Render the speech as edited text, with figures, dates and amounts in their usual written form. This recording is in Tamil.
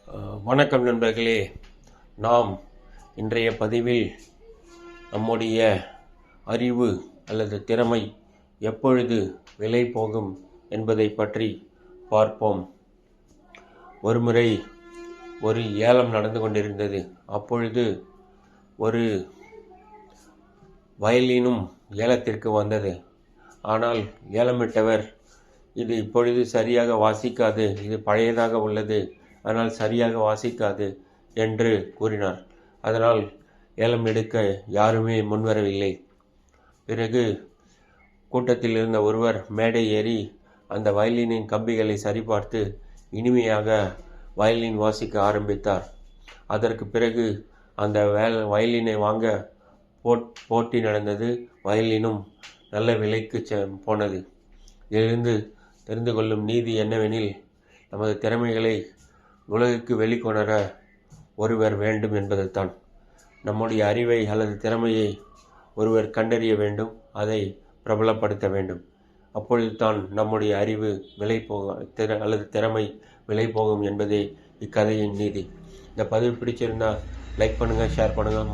வணக்கம் நண்பர்களே. நாம் இன்றைய பதிவில் நம்முடைய அறிவு அல்லது திறமை எப்பொழுது விலை போகும் என்பதை பற்றி பார்ப்போம். ஒருமுறை ஒரு ஏலம் நடந்து கொண்டிருந்தது. அப்பொழுது ஒரு வயலினும் ஏலத்திற்கு வந்தது. ஆனால் ஏலமிட்டவர், இது இப்பொழுது சரியாக வாசிக்காது, இது பழையதாக உள்ளது, ஆனால் சரியாக வாசிக்காது என்று கூறினார். அதனால் ஏலம் எடுக்க யாருமே முன்வரவில்லை. பிறகு கூட்டத்தில் இருந்த ஒருவர் மேடை ஏறி அந்த வயலினின் கம்பிகளை சரிபார்த்து இனிமையாக வயலின் வாசிக்க ஆரம்பித்தார். அதற்கு பிறகு அந்த வயலினை வாங்க போட்டி நடந்தது. வயலினும் நல்ல விலைக்கு போனது. இதிலிருந்து தெரிந்து கொள்ளும் நீதி என்னவெனில், நமது திறமைகளை உலகுக்கு வெளிக்கொணர ஒருவர் வேண்டும் என்பதுதான். நம்முடைய அறிவை அல்லது திறமையை ஒருவர் கண்டறிய வேண்டும், அதை பிரபலப்படுத்த வேண்டும். அப்பொழுது தான் நம்முடைய அறிவு விலை போகும் அல்லது திறமை விலை போகும் என்பதே இக்கதையின் நீதி. இந்த பதிவு பிடிச்சிருந்தால் லைக் பண்ணுங்கள், ஷேர் பண்ணுங்கள்.